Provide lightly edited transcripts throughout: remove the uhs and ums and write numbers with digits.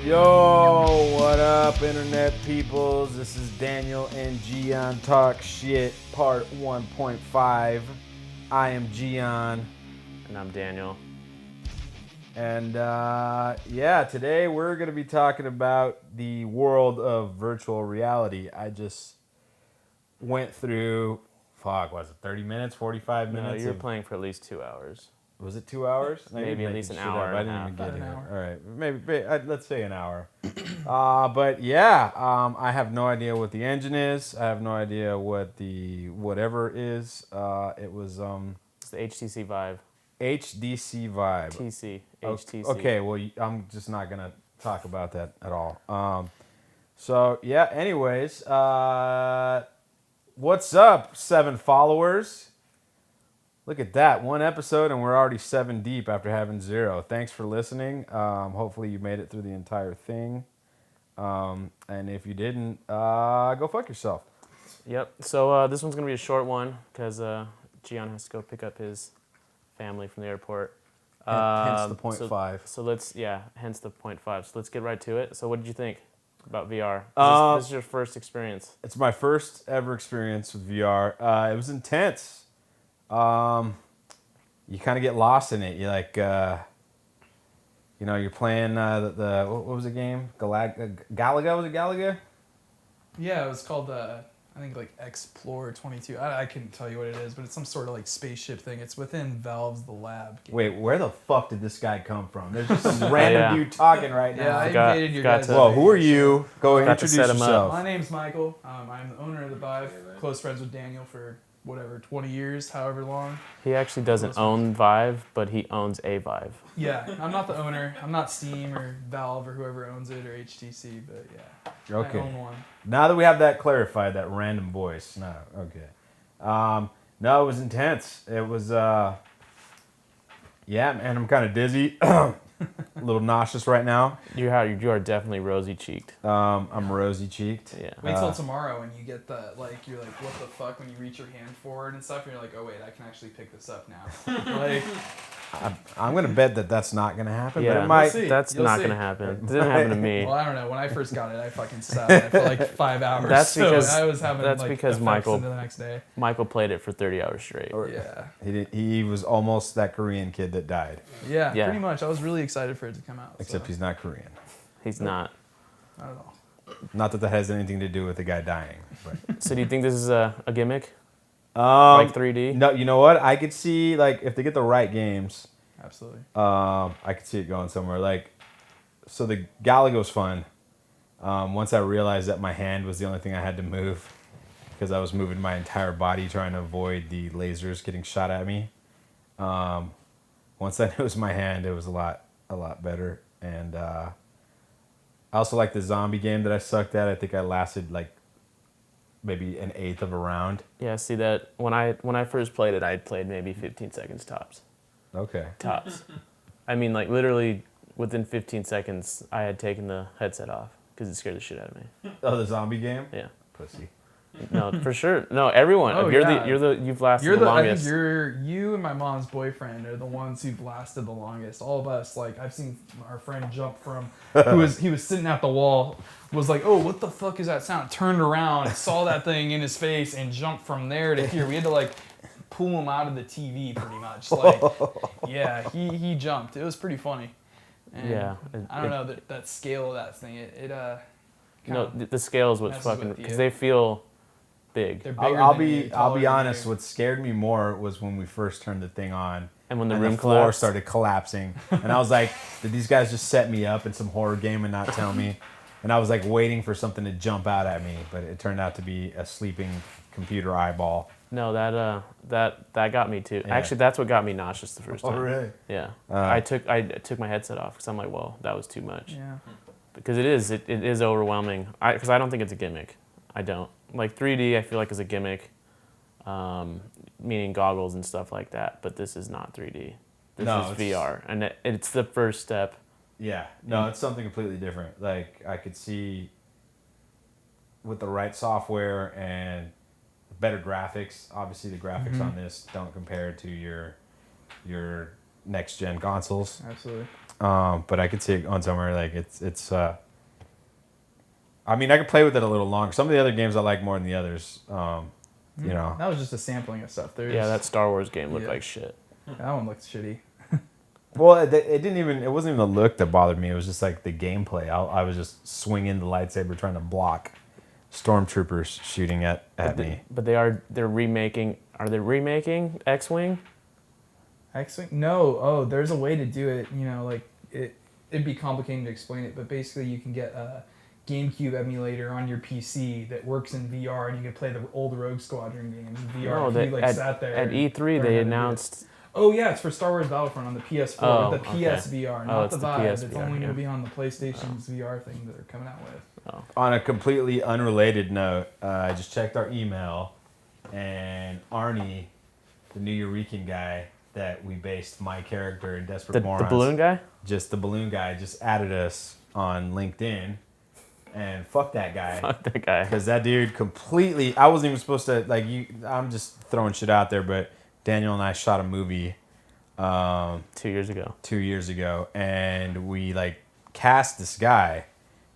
Yo, what up, internet peoples? This is Daniel and Gian Talk Shit, part 1.5. I am Gian. And I'm Daniel. And today we're going to be talking about the world of virtual reality. I just went through, was it 30 minutes, 45 minutes? No, you were playing for at least 2 hours. Was it 2 hours? Maybe at least an hour I and a didn't half. even get About an here. hour. All right, maybe let's say an hour. I have no idea what the engine is. I have no idea what the whatever is. It was It's the HTC Vive. HTC Vive. TC. HTC. Okay, well I'm just not gonna talk about that at all. Anyways, what's up, 7 followers? Look at that. 1 episode and we're already 7 deep after having 0. Thanks for listening. Hopefully you made it through the entire thing. And if you didn't, go fuck yourself. Yep. So this one's going to be a short one because Gian has to go pick up his family from the airport. Hence the point 5. So hence the 0.5. So let's get right to it. So what did you think about VR? This is your first experience. It's my first ever experience with VR. It was intense. You kind of get lost in it. You like, you're playing what was the game? Galaga? Was it Galaga? Yeah, it was called I think like Explore 22. I couldn't tell you what it is, but it's some sort of like spaceship thing. It's within Valve's The Lab game. Wait, where the fuck did this guy come from? There's just some random dude talking right now. Yeah, I invaded your guys'. Well, who are you? Go introduce set him up. yourself. My name's Michael. I'm the owner of the Vive. Close friends with Daniel for 20 years, however long. He actually doesn't own Vive, but he owns a Vive. Yeah, I'm not the owner. I'm not Steam or Valve or whoever owns it or HTC, but yeah. Okay. I own one. Now that we have that clarified, that random voice. No, okay. No, it was intense. It was, man, I'm kind of dizzy. A little nauseous right now. You are definitely rosy-cheeked. I'm rosy-cheeked. Yeah. Wait till tomorrow when you get the, you're like, what the fuck, when you reach your hand forward and stuff, and you're like, oh wait, I can actually pick this up now. I'm going to bet that that's not going to happen, Yeah, but it might. see. That's You'll not see. going to happen. It didn't happen to me. Well, I don't know. When I first got it, I fucking sat on it for like 5 hours. That's because- I was having that's like because effects Michael- into the next day. Michael played it for 30 hours straight. Yeah. He was almost that Korean kid that died, Yeah, Yeah. pretty much. I was really excited for it to come out. except so. he's not Korean. He's not. Not at all. Not that has anything to do with the guy dying. But. So do you think this is a gimmick? Like 3D? No, you know what? I could see, if they get the right games, Absolutely. I could see it going somewhere. So the Galago's fun. Once I realized that my hand was the only thing I had to move, because I was moving my entire body trying to avoid the lasers getting shot at me. Once I knew it was my hand, it was a lot better. And I also like the zombie game that I sucked at. I think I lasted maybe an eighth of a round. Yeah, see that when I first played it, I played maybe 15 seconds tops. Okay. Tops. I mean, literally within 15 seconds, I had taken the headset off because it scared the shit out of me. Oh, the zombie game? Yeah. Pussy. No, for sure. No, everyone. Oh, you've lasted the I longest. think you and my mom's boyfriend are the ones who've lasted the longest. All of us, I've seen our friend jump from, he was sitting at the wall, was like, oh, what the fuck is that sound? Turned around, saw that thing in his face, and jumped from there to here. We had to pull him out of the TV pretty much. Yeah, he jumped. It was pretty funny. And Yeah. I don't know that scale of that thing. The scale is what's messes fucking, with you. because they feel big. They're bigger I'll than you, be taller than honest. you. What scared me more was when we first turned the thing on, And when the and room the floor collapsed. started collapsing, and I was like, "Did these guys just set me up in some horror game and not tell me?" And I was waiting for something to jump out at me, but it turned out to be a sleeping computer eyeball. No, that got me too. Yeah. Actually, that's what got me nauseous the first time. Oh, really? Yeah. I took my headset off because I'm like, well, that was too much. Yeah. Because it is overwhelming. Because I don't think it's a gimmick. I don't. 3D, I feel like is a gimmick, meaning goggles and stuff like that. But this is not 3D. This is VR, and it's the first step. Yeah. No, it's something completely different. I could see with the right software and better graphics. Obviously, the graphics on this don't compare to your next gen consoles. Absolutely. But I could see it on somewhere like it's. I mean, I could play with it a little longer. Some of the other games I like more than the others. You know. That was just a sampling of stuff. Yeah, that Star Wars game looked Yeah. like shit. That one looked shitty. Well, it didn't even. It wasn't even the look that bothered me. It was just like the gameplay. I was just swinging the lightsaber, trying to block stormtroopers shooting at me. But they're remaking. Are they remaking X-wing? X-Wing? No. Oh, there's a way to do it. You know, like it'd be complicated to explain it, but basically you can get a GameCube emulator on your PC that works in VR, and you can play the old Rogue Squadron games in VR. No, if you sat there at E3 learn how they to do announced. Oh yeah, it's for Star Wars Battlefront on the PS4 Oh, with the okay. PSVR, not it's the the Vive. It's PSVR, only yeah. going to be on the PlayStation's VR thing that they're coming out with. On a completely unrelated note, I just checked our email, and Arnie, the New Eurekan guy that we based my character in Desperate The Morons, balloon guy? just the balloon guy, just added us on LinkedIn, and fuck that guy. Fuck that guy. Because that dude completely, I wasn't even supposed to, like, I'm just throwing shit out there, but Daniel and I shot a movie 2 years ago. 2 years ago, and we, like, cast this guy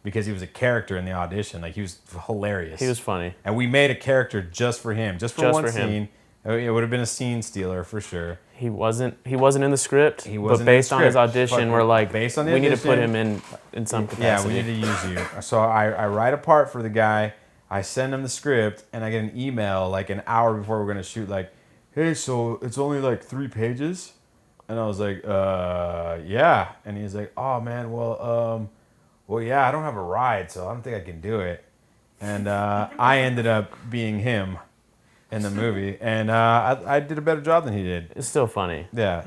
because he was a character in the audition. Like, he was hilarious. He was funny. And we made a character just for him, just for Just one for him. scene. It would have been a scene stealer for sure. He wasn't in the script. He but wasn't in the based on his script. audition, Fucking we're like, based on the we need to put audition, him in some Yeah, capacity. we need to use you. So I write a part for the guy. I send him the script, and I get an email like an hour before we're gonna shoot, like, "Hey, so it's only like 3 pages," and I was like, "Yeah," and he's like, "Oh man, well, yeah, I don't have a ride, so I don't think I can do it," and I ended up being him in the movie, and I did a better job than he did. It's still funny. Yeah,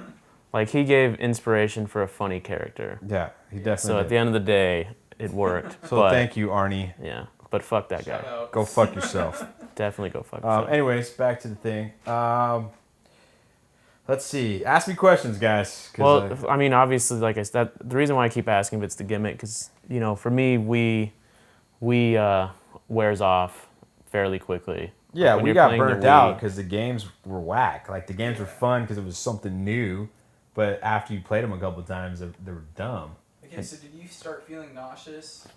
Like, he gave inspiration for a funny character. yeah, he definitely. So at did. the end of the day, it worked. So but, thank you, Arnie. Yeah, but fuck that guy. Shout out. Go fuck yourself. Definitely go fuck yourself. Anyways, back to the thing. Let's see. Ask me questions, guys. Well, I mean, obviously, like I said, the reason why I keep asking if it's the gimmick, because, you know, for me, we wears off fairly quickly. yeah, When we you're got playing the burnt out Wii- because the games were whack. Like, the games were fun because it was something new, but after you played them a couple of times, they were dumb. Okay, so did you start feeling nauseous?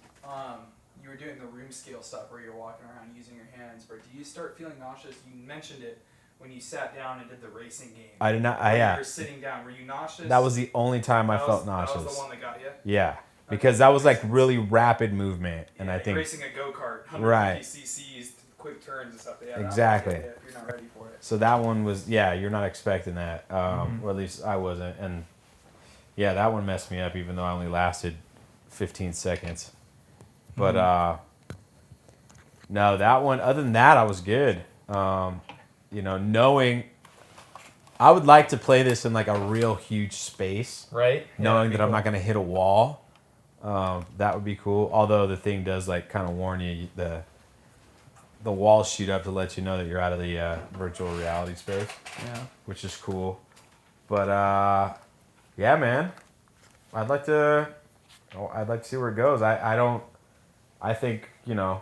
You were doing the room scale stuff where you're walking around using your hands, but did you start feeling nauseous? You mentioned it when you sat down and did the racing game. I did not. Where Yeah, You were sitting down. Were you nauseous? that was the only time I That felt was- nauseous. That was the one that got you. Yeah, because that was like really rapid movement, and I think racing a go-kart, 150 Right. cc's, quick turns and stuff. Yeah, that Exactly. one, if you're not ready for it. so. That one was you're not expecting that, or at least I wasn't, and yeah, that one messed me up, even though I only lasted 15 seconds. But no, that one. Other than that, I was good. You know, knowing I would like to play this in like a real huge space, Right? knowing that I'm not gonna hit a wall. That would be cool. Although the thing does like kind of warn you, the walls shoot up to let you know that you're out of the virtual reality space, Yeah. which is cool. But yeah, man, I'd like to see where it goes. I think, you know,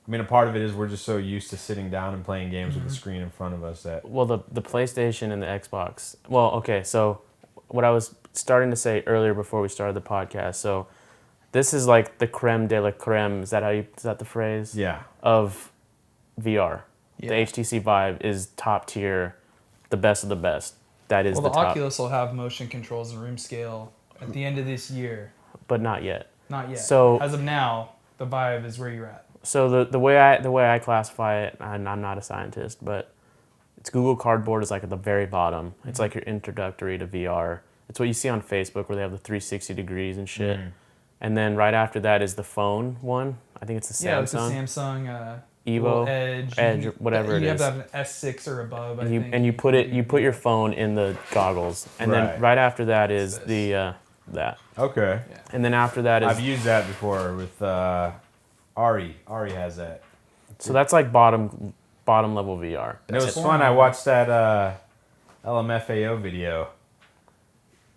I mean, a part of it is we're just so used to sitting down and playing games with the screen in front of us that Well, the PlayStation and the Xbox. Well, okay, so what I was starting to say earlier before we started the podcast. So this is like the creme de la creme. Is that the phrase? yeah. Of VR. Yeah. The HTC Vive is top tier, the best of the best. That is Well, the the top, Oculus will have motion controls and room scale at the end of this year. but not yet. Not yet. So- as of now, the Vive is where you're at. So the way I classify it, and I'm not a scientist, but it's Google Cardboard is like at the very bottom. It's like your introductory to VR. It's what you see on Facebook where they have the 360 degrees and shit. And then right after that is the phone one. I think it's the Yeah, it's a Samsung Samsung Evo, little Edge, Edge, or whatever it you is. have to have an S6 or above. And you put your phone in the goggles, and Right. then right after that is This. the that, Okay. and then after that is I've used that before with Ari. Ari has that. so that's like bottom level VR. And it was That's fun. I fun. watched that LMFAO video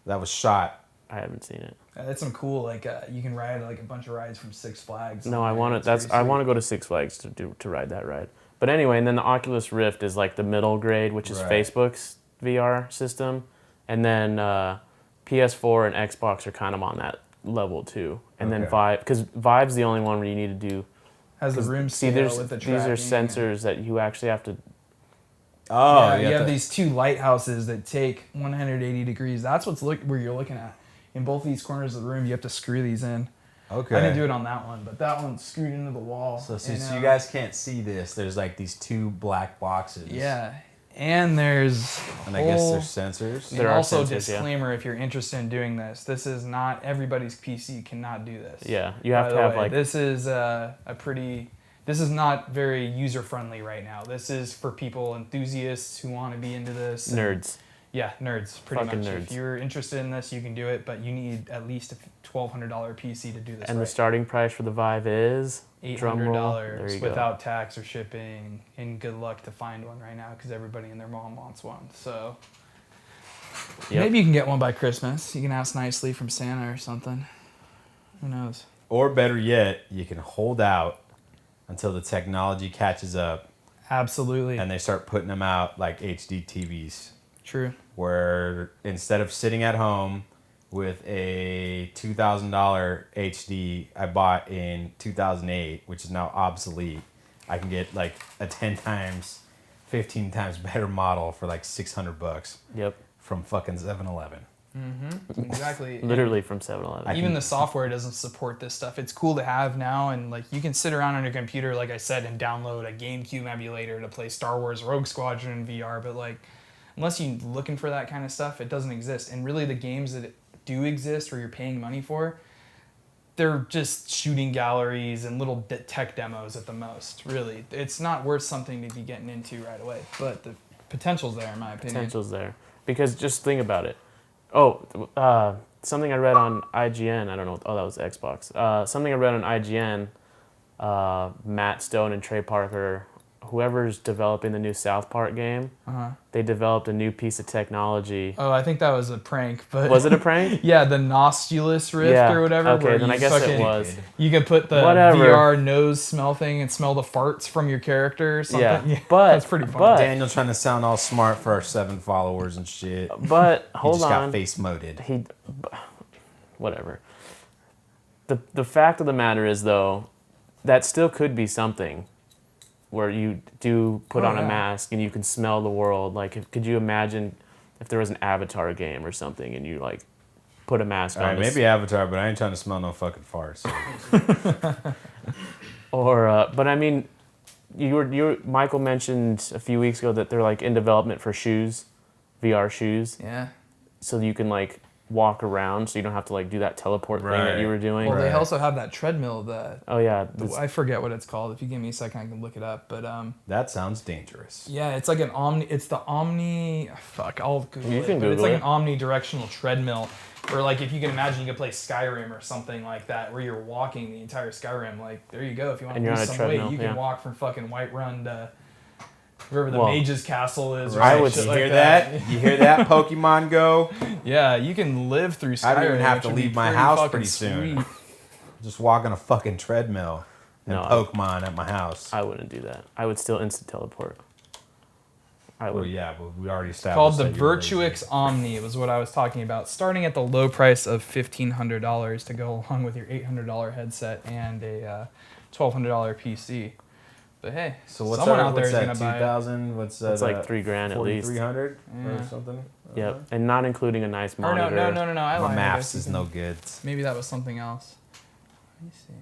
that was shot. I haven't seen it. That's some cool. Like you can ride like a bunch of rides from Six Flags. No, I want It's to. I pretty want to go to Six Flags to ride that ride. But anyway, and then the Oculus Rift is like the middle grade, which is Right. Facebook's VR system, And then PS4 and Xbox are kind of on that level too. And then Okay. Vive, because Vive's the only one where you need to do. Has the room See, scale with the these are tracking and- sensors that you actually have to. Oh, yeah, you you have to- these two lighthouses that take 180 degrees. That's where you're looking at. In both these corners of the room, you have to screw these in. Okay. I didn't do it on that one, but that one's screwed into the wall. So And, since you guys can't see this, there's like these two black boxes. yeah, and there's And I guess whole- there's sensors. and There are also sensors, yeah. disclaimer if you're interested in doing this, this is not everybody's PC cannot do this. Yeah, you have By to the have way, like. this is this is not very user friendly right now. This is for people enthusiasts who want to be into this. and- Nerds. Yeah, nerds, pretty Fucking much. nerds. If you're interested in this, you can do it, but you need at least a $1,200 PC to do this. And the right. starting price for the Vive is drum roll. There $800 you go. without tax or shipping, and good luck to find one right now because everybody and their mom wants one. So Yep. maybe you can get one by Christmas. You can ask nicely from Santa or something. Who knows? Or better yet, you can hold out until the technology catches up Absolutely. and they start putting them out like HD TVs, True. where instead of sitting at home with a $2,000 HD I bought in 2008, which is now obsolete, I can get like a 10 times, 15 times better model for like $600 Yep. from fucking 7-Eleven. Exactly. Literally from 7-Eleven. Even the software doesn't support this stuff. It's cool to have now, and like you can sit around on your computer, like I said, and download a GameCube emulator to play Star Wars Rogue Squadron in VR. But like, unless you're looking for that kind of stuff, it doesn't exist. And really, the games that do exist, or you're paying money for, they're just shooting galleries and little tech demos at the most. Really, it's not worth something to be getting into right away. But the potential's there, in my opinion. Potential's there. Because just think about it. Oh, something I read on IGN. I don't know. Oh, that was Xbox. Something I read on IGN. Matt Stone and Trey Parker, whoever's developing the new South Park game, they developed a new piece of technology. Oh, I think that was a prank. But Was it a prank? Yeah, the Nostulus Rift Yeah, or whatever. okay, where then you I guess it fucking- was. You can put the Whatever. VR nose smell thing and smell the farts from your character or something. Yeah, but that's pretty fun. but- Daniel trying to sound all smart for our 7 followers and shit. But He hold just on. got face moded. Whatever. The fact of the matter is, though, that still could be something where you do put Oh, on a yeah. mask and you can smell the world. Like, could you imagine if there was an Avatar game or something and you, like, put a mask All on? right, to maybe Avatar, but I ain't trying to smell no fucking farts. But I mean, Michael mentioned a few weeks ago that they're, like, in development for shoes, VR shoes, Yeah. so you can, like, walk around so you don't have to, like, do that teleport thing that you Right. were doing. Well, they Right. also have that treadmill. Oh, yeah. I forget what it's called. If you give me a second, I can look it up. But That sounds dangerous. yeah, it's like an omni. It's the omni. Fuck, I'll Google You it. can But it's Google like it. an omnidirectional treadmill. Or like if you can imagine, you could play Skyrim or something like that, where you're walking the entire Skyrim. Like there you go. If you want And to you're lose on a some weight, treadmill, you can yeah. walk from fucking Whiterun to wherever the Well, mage's castle is. Or I some would shit You like hear that? You hear that, Pokemon Go? Yeah, you can live through Skyrim. I don't even have which to would be leave my pretty house fucking pretty soon. sweet. Just walk on a fucking treadmill and No, Pokemon at my house. I wouldn't do that. I would still instant teleport. I Well, would. yeah, but we already established Called the that you're Virtuix lazy. Omni was what I was talking about, starting at the low price of $1,500 to go along with your $800 headset and a $1,200 PC. But hey, So what's someone our, out there what's is that, gonna buy it. 2,000? What's that? It's like $3,000 at least. 4,300 Yeah. or something? Yep, and not including a nice Or no, monitor. no. I My lied. maths You is can- no good. Maybe that was something else. Let me see.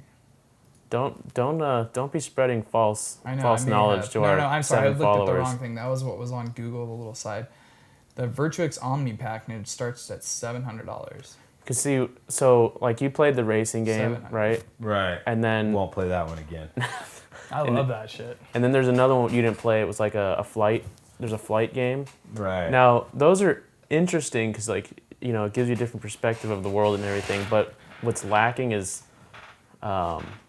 Don't be spreading false I know. false I may knowledge have. to no, our no, I'm sorry. I 7 looked at the followers. wrong thing. That was what was on Google, the little side. The Virtuix Omni package starts at $700. Cause see, so like you played the racing game, 700. right? Right. And then Won't play that one again. I love that shit. and then there's another one you didn't play. It was like a flight. There's a flight game. Right. Now those are interesting because like it gives you a different perspective of the world and everything. But what's lacking is,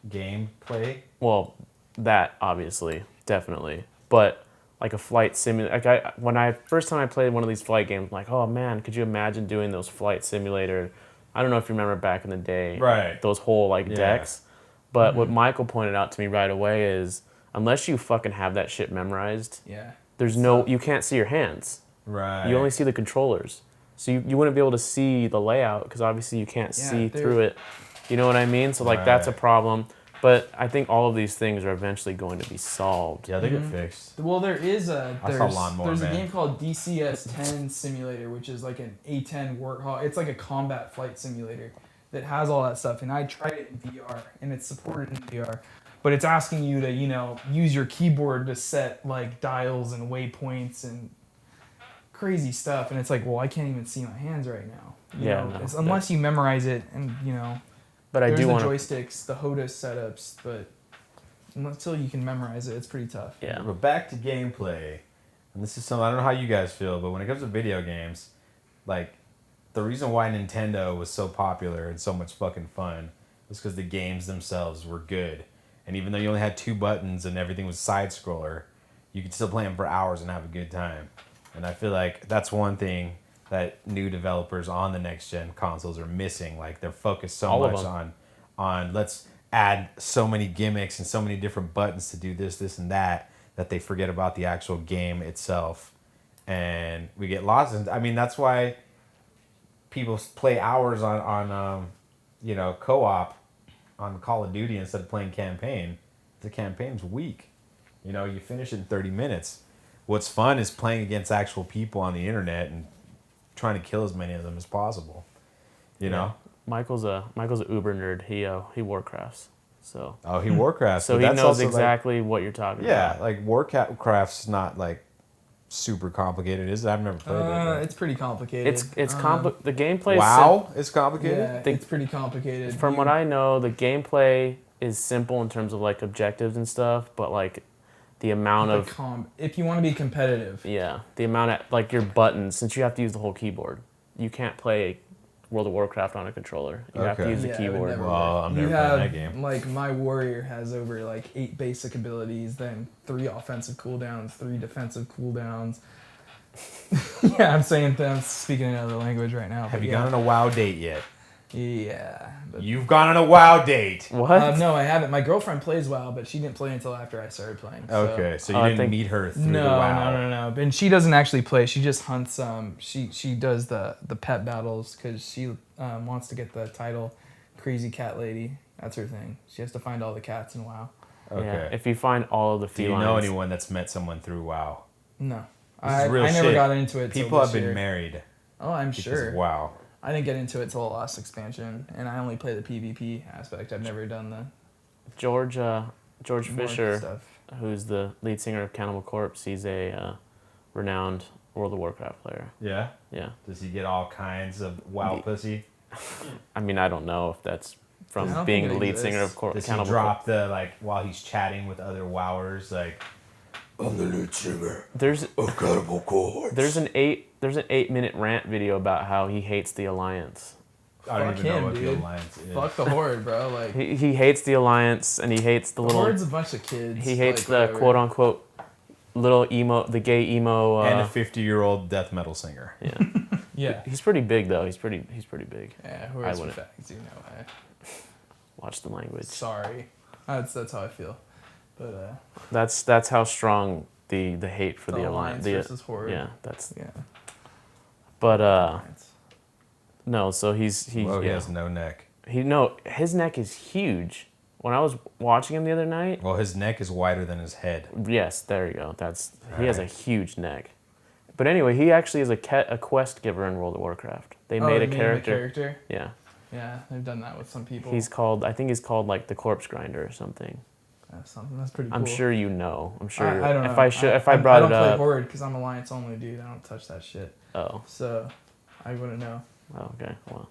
Gameplay. well, that obviously definitely, but like a flight simulator. Like when I first time I played one of these flight games, I'm like, oh man, could you imagine doing those flight simulator? I don't know if you remember back in the day, Right. those whole like Yeah. decks. But what Michael pointed out to me right away is unless you fucking have that shit memorized, Yeah. you can't see your hands. Right. You only see the controllers. So you wouldn't be able to see the layout because obviously you can't see they're- through it. You know what I mean? So like that's a Right. problem. But I think all of these things are eventually going to be solved. Yeah, they get fixed. Well, there is a I saw Lawnmower there's Man. a game called DCS 10 Simulator, which is like an A10 workhorse. It's like a combat flight simulator that has all that stuff. And I tried it in VR, and it's supported in VR, but it's asking you to use your keyboard to set like dials and waypoints and crazy stuff. And it's like, well, I can't even see my hands right now. No, Unless you memorize it, and But I there's do the want to. joysticks, the HOTAS setups, but until you can memorize it, it's pretty tough. Yeah. But back to gameplay, and this is something I don't know how you guys feel, but when it comes to video games, like the reason why Nintendo was so popular and so much fucking fun was because the games themselves were good. And even though you only had 2 buttons and everything was side scroller, you could still play them for hours and have a good time. And I feel like that's one thing that new developers on the next gen consoles are missing. Like they're focused so All of much them. on let's add so many gimmicks and so many different buttons to do this and that they forget about the actual game itself. And we get lost in, I mean, that's why people play hours on co-op on Call of Duty instead of playing campaign. The campaign's weak. You finish it in 30 minutes. What's fun is playing against actual people on the internet and trying to kill as many of them as possible. You know? Michael's a uber nerd. He Warcrafts. So Oh, he Warcraft. so but he that's knows also, like, exactly what you're talking yeah, about. like Warcraft's not like super complicated, is it? I've never played it. It's pretty complicated. It's the gameplay. But wow, it's complicated. Yeah, The- it's pretty complicated. From what I know, the gameplay is simple in terms of like objectives and stuff, but like the amount of if you want to be competitive, the amount of like your buttons, since you have to use the whole keyboard, you can't play World of Warcraft on a controller. You have to Okay. use the Yeah, it would keyboard. never Well, I'm you never have playing that game. like my warrior has over like 8 basic abilities, then 3 offensive cooldowns, 3 defensive cooldowns. Yeah, I'm speaking another language right now. Have but you yeah. gone on a WoW date yet? Yeah. But, You've gone on a WoW date. What? no, I haven't. My girlfriend plays WoW, but she didn't play until after I started playing. So. Okay, so you I didn't think- meet her through No, the WoW. no. And she doesn't actually play. She just hunts. She does the pet battles because she wants to get the title Crazy Cat Lady. That's her thing. She has to find all the cats in WoW. Okay. Yeah, if you find all of the Do you felines. know anyone that's met someone through WoW? No, This is I real never shit. got into it. till People have this been year. married Oh, I'm because sure. of WoW. I didn't get into it till the last expansion, and I only play the PvP aspect. I've never done the George more Fisher, stuff. who's the lead singer of Cannibal Corpse, he's a renowned World of Warcraft player. Yeah? Yeah. Does he get all kinds of WoW pussy? I mean, I don't know if that's I from don't being think the it lead singer exists. of Does he Cannibal drop the, like, while he's chatting with other WoWers, like, I'm the lead singer There's of Cannibal Corpse. there's an 8-minute rant video about how he hates the Alliance. I don't Fuck even know him, what the dude. Alliance is. Fuck the Horde, bro. Like He hates the Alliance and he hates the the little. Horde's a bunch of kids. He hates like, the whatever. quote unquote little emo, the gay emo. And a 50-year-old death metal singer. Yeah, Yeah. he's pretty big though. He's pretty big. Yeah, Horde's for wouldn't. fags, you know. Watch the language. Sorry, that's how I feel. But That's how strong the hate for the Alliance Alliance. versus Horde. Yeah, that's. Yeah. But Alliance. no. So he Well, he yeah. has no neck. His neck is huge. When I was watching him the other night, Well, his neck is wider than his head. yes, there you go. He has a Right. huge neck. But anyway, he actually is a quest giver in World of Warcraft. They made a him character. Yeah, Yeah, they've done that with some people. I think he's called like the Corpse Grinder or something. That's something that's pretty cool. I'm sure you know. I'm sure. I don't know. If I brought I don't it play up. Horde because I'm Alliance only, dude. I don't touch that shit. Oh. So I wouldn't know. Oh, okay. Well,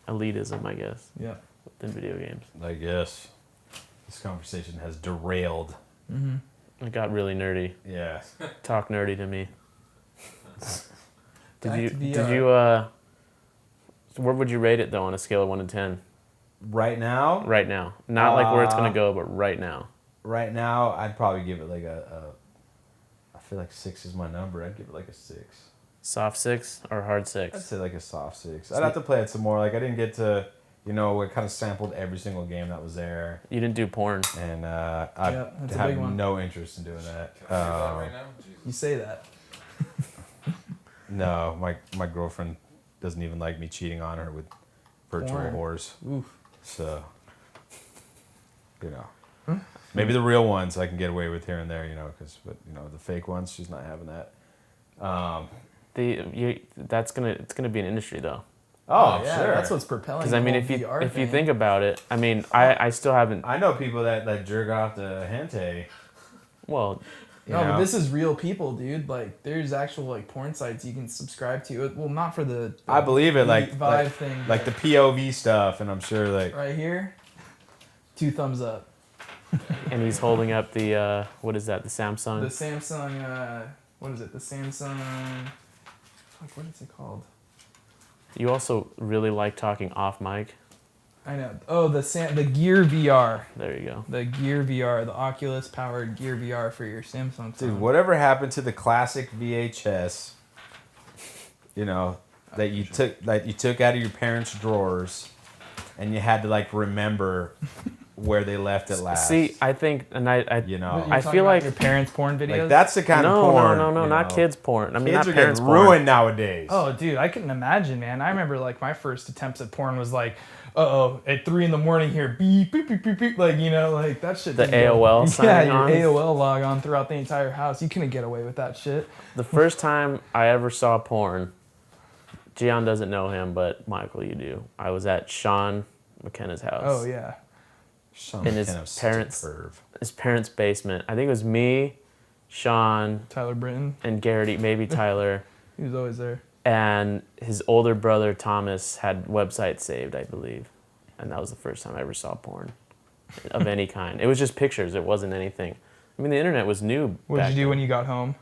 elitism, I guess, Yeah. in video games. I guess. This conversation has derailed. Mm-hmm. It got really nerdy. Yeah. Talk nerdy to me. Back to Did VR. you where would you rate it though on a scale of 1 to 10 Right now? right now? Not like where it's gonna go, but right now. Right now, I'd probably give it like I feel like 6 is my number. I'd give it like a 6. Soft 6 or hard I'd 6? say like a soft 6. I'd have to play it some more. Like, I didn't get to, it kind of sampled every single game that was there. You didn't do porn. And Yeah, I that's a have big one. no interest in doing that. Can I do that right now? Jesus. You say that. No, my girlfriend doesn't even like me cheating on her with virtual Porn. whores. Oof. So, maybe the real ones I can get away with here and there, but the fake ones, she's not having that. It's gonna be an industry though. Oh, yeah, sure. that's what's propelling. Because I mean, the if whole you VR if you thing. think about it, I mean, I still haven't. I know people that jerk off to hentai. Well, No, know? but this is real people, dude. Like, there's actual like porn sites you can subscribe to. Well, not for the I believe it, like Vive thing, like the but POV stuff, and I'm sure like right here, 2 thumbs up. and he's holding up the what is that? The Samsung. The Samsung, what is it? The Samsung. Fuck, what is it called? You also really like talking off mic. I know. Oh, the Gear VR. There you go. The Gear VR, the Oculus powered Gear VR for your Samsung phone. dude, whatever happened to the classic VHS? That you took out of your parents' drawers, and you had to like remember where they left it last. See, I think, and I You're I talking feel about like your parents' porn videos. like that's the kind no, of porn. no, not kids porn. I mean, Kids not are parents getting porn. ruined nowadays. Oh, dude, I couldn't imagine, man. I remember like my first attempts at porn was like, at 3 a.m. here, beep, beep, beep, beep, beep, like like that shit. The didn't go- AOL Yeah, signing your on. AOL log on throughout the entire house. You couldn't get away with that shit. The first time I ever saw porn, Gian doesn't know him, but Michael, you do. I was at Sean McKenna's house. Oh yeah. Sean in his McKenna's such a parents' perv. his parents' basement. I think it was me, Sean, Tyler Britton, and Garrity, maybe Tyler, he was always there. and his older brother Thomas had websites saved, I believe, and that was the first time I ever saw porn of any kind. It was just pictures. It wasn't anything. I mean, the internet was new. What did back you do then. when you got home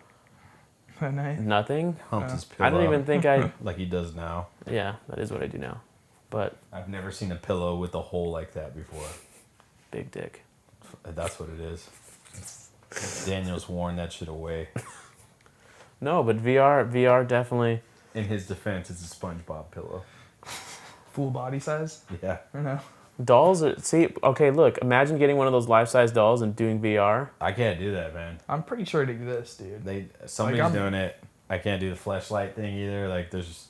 that night? Nothing. Humped his pillow. I don't even think I. like he does now. Yeah, that is what I do now. But I've never seen a pillow with a hole like that before. big dick. That's what it is. Daniel's worn that shit away. No, but VR definitely. In his defense, it's a SpongeBob pillow. Full body size? Yeah. I know. Dolls are, see, okay, look, imagine getting one of those life-size dolls and doing VR. I can't do that, man. I'm pretty sure it exists, dude. Somebody's I'm- doing it. I can't do the fleshlight thing either. Like, there's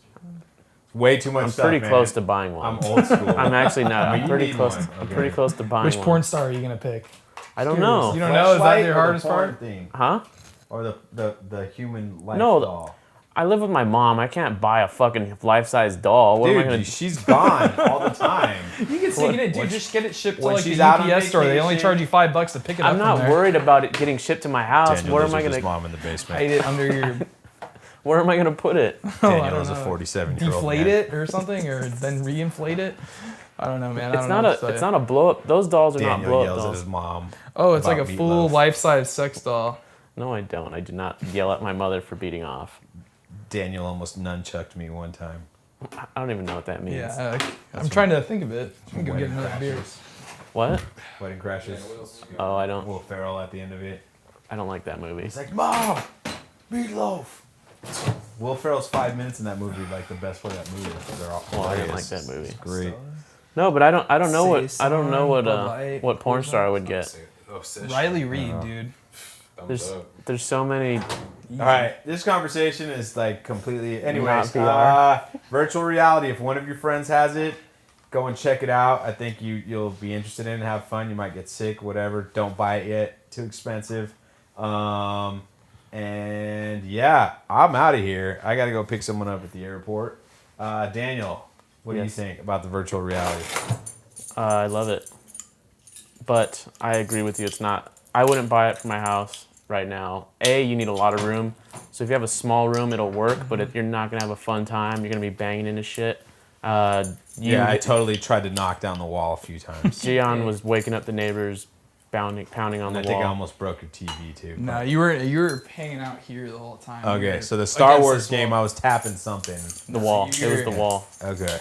way too much I'm stuff, pretty man. close to buying one. I'm old school. I'm actually not. But I'm you pretty need close. one, I'm okay. pretty close to buying Which one. porn star are you gonna pick? I don't Curious. know. You don't know? Is that Fleshlight your or hardest the porn part? thing? Huh? Or the human life No, doll? I live with my mom. I can't buy a fucking life-size doll. What am I Dude, gonna? she's gone all the time. You can see it, dude. when Just get it shipped to when like she's the out on UPS store. They only vacation- charge you $5 to pick it up. I'm not from there. worried about it getting shipped to my house. Daniel Where lives am I with his gonna? mom in the basement. Hide it under your. Where am I gonna put it? Daniel I don't is a know. 47-year-old Deflate man. it or something, or then reinflate it. I don't know, man. I It's don't not know a. what to It's tell you. not a blow up. Those dolls are not Daniel blow up yells at dolls. his mom. Oh, it's like a about full meatloaf. life-size sex doll. No, I don't. I do not yell at my mother for beating off. Daniel almost nunchucked me one time. I don't even know what that means. Yeah, I'm trying to think of it. I'm gonna go get Wedding another beer. crashes. What? Wedding crashes. Oh, I don't. Will Ferrell at the end of it. I don't like that movie. He's like, Mom, meatloaf. Will Ferrell's 5 minutes in that movie, like the best part of that movie. They're all Well, I didn't like hilarious. that movie. It's great. No, but I don't know what Say I don't know what some, Bud what porn Light. star I would get. Oh, sis. Riley Reid, dude. There's there's so many. All right, this conversation is like completely. Anyways, VR. virtual reality. If one of your friends has it, go and check it out. I think you'll be interested in it, have fun. You might get sick, whatever. Don't buy it yet; too expensive. And yeah, I'm out of here. I got to go pick someone up at the airport. Daniel, what do you Yes. think about the virtual reality? I love it, but I agree with you. It's not. I wouldn't buy it for my house right now. You need a lot of room. So if you have a small room, it'll work. But if you're not gonna have a fun time, you're gonna be banging into shit. Yeah, I totally tried to knock down the wall a few times. Gian was waking up the neighbors, pounding on I the think I wall. almost broke your TV too. No, you were hanging out here the whole time. You Okay, were so the Star against Wars this game, wall. I was tapping something. The wall. So It was you're- the wall. Okay.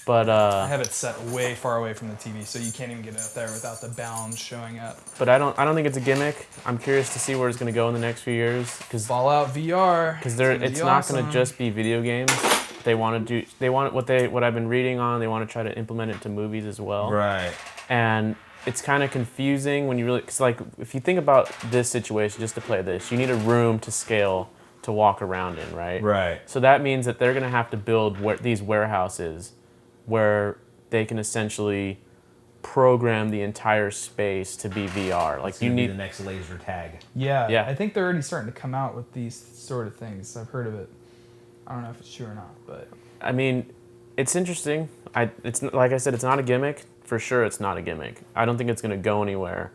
But I have it set way far away from the TV, so you can't even get it up there without the bounds showing up. I don't think it's a gimmick. I'm curious to see where it's gonna go in the next few years because Fallout VR. it's not going to just be video games. They want to what I've been reading on. They want to try to implement it to movies as well. Right. And it's kind of confusing when you really, cause like if you think about this situation, just to play this, you need a room to scale to walk around in, right? Right. So that means that they're going to have to build these warehouses where they can essentially program the entire space to be VR. Like It's you gonna be need the next laser tag. Yeah, Yeah. I think they're already starting to come out with these sort of things. I've heard of it. I don't know if it's true or not, but I mean, it's interesting. It's like I said, it's not a gimmick. For sure, it's not a gimmick. I don't think it's going to go anywhere,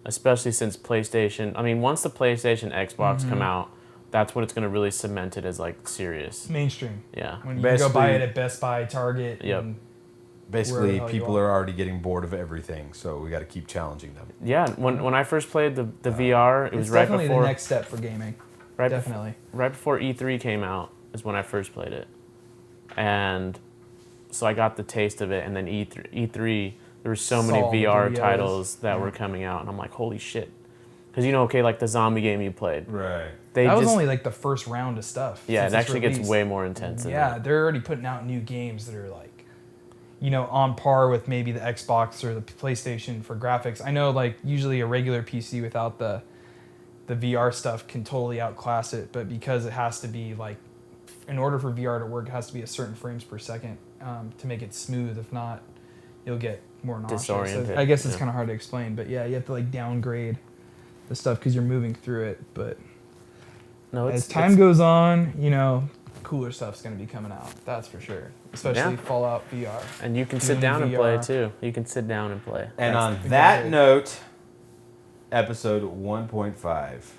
especially since PlayStation. I mean, once the PlayStation, Xbox come out, that's when it's going to really cement it as like serious. mainstream. Yeah. When you can go buy Basically- it at Best Buy, Target. Yep. And Basically, Wherever the hell you people are. are already getting bored of everything, so we got to keep challenging them. Yeah. When I first played the VR, it was it's right definitely before the next step for gaming. right Definitely. right before E3 came out is when I first played it, and so I got the taste of it. And then E3 there were so many Saw the VR videos. titles that were coming out, and I'm like, holy shit, because okay, like the zombie game you played, Right. That was only like the first round of stuff. yeah, since it it's actually gets released. way more intense. Than Yeah, that. they're already putting out new games that are like, on par with maybe the Xbox or the PlayStation for graphics. I know like usually a regular PC without the VR stuff can totally outclass it, but because it has to be like, in order for VR to work, it has to be a certain frames per second to make it smooth. If not, you'll get more nauseous. Disoriented, I guess it's yeah. kind of hard to explain, but yeah, you have to like downgrade the stuff because you're moving through it. But No, as time goes on, cooler stuff's going to be coming out. That's for sure. Especially Yeah. Fallout VR. and you can sit Doom and play VR. too. You can sit down and play. And That's on the that goal. note, episode 1.5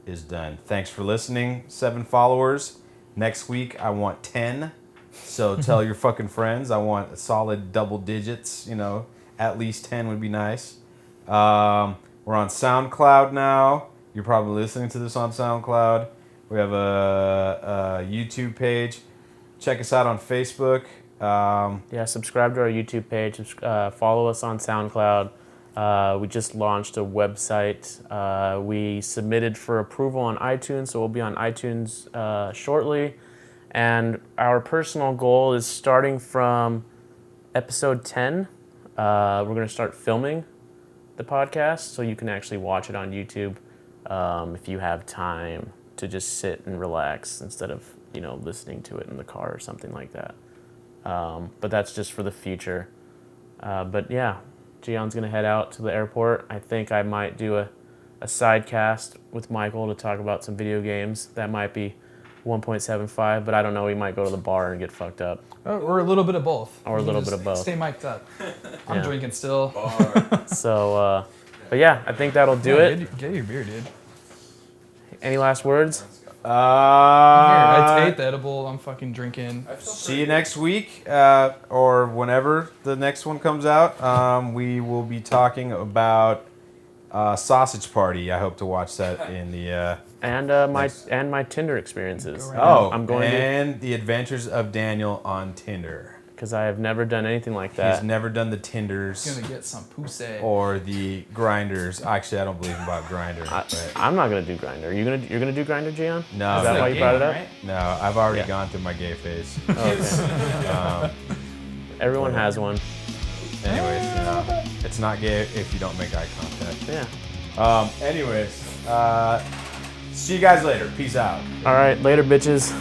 is done. Thanks for listening, 7 followers. Next week, I want 10. So tell your fucking friends. I want a solid double digits. At least 10 would be nice. We're on SoundCloud now. You're probably listening to this on SoundCloud. We have a YouTube page. Check us out on Facebook. Yeah, subscribe to our YouTube page. Follow us on SoundCloud. We just launched a website. We submitted for approval on iTunes, so we'll be on iTunes shortly. And our personal goal is starting from episode 10. We're going to start filming the podcast, so you can actually watch it on YouTube if you have time to just sit and relax instead of listening to it in the car or something like that. But that's just for the future. But yeah, Gian's gonna head out to the airport. I think I might do a side cast with Michael to talk about some video games. That might be 1.75, but I don't know. We might go to the bar and get fucked up. Or a little bit of both. Or a little bit Just of both. Stay mic'd up. I'm Yeah. drinking still. So, but yeah, I think that'll do Yeah, it. Get your beer, dude. Any last words? Here, I ate Uh, the edible. I'm fucking drinking. see you next week, or whenever the next one comes out. We will be talking about Sausage Party. I hope to watch that in the. And my Tinder experiences. Go right I'm going to and the Adventures of Daniel on Tinder. because I have never done anything like He's that. never done the Tinders Gonna get some pussy. or the Grinders. Actually, I don't believe about Grindr. I'm not gonna do Grinder. You're gonna do Grinder, Gian? No, Is that no. why you brought it up? Right? No, I've already Yeah. gone through my gay phase. Okay. Everyone has one. Anyways, it's not gay if you don't make eye contact. Yeah. Anyways, see you guys later. Peace out. All right. Later, bitches.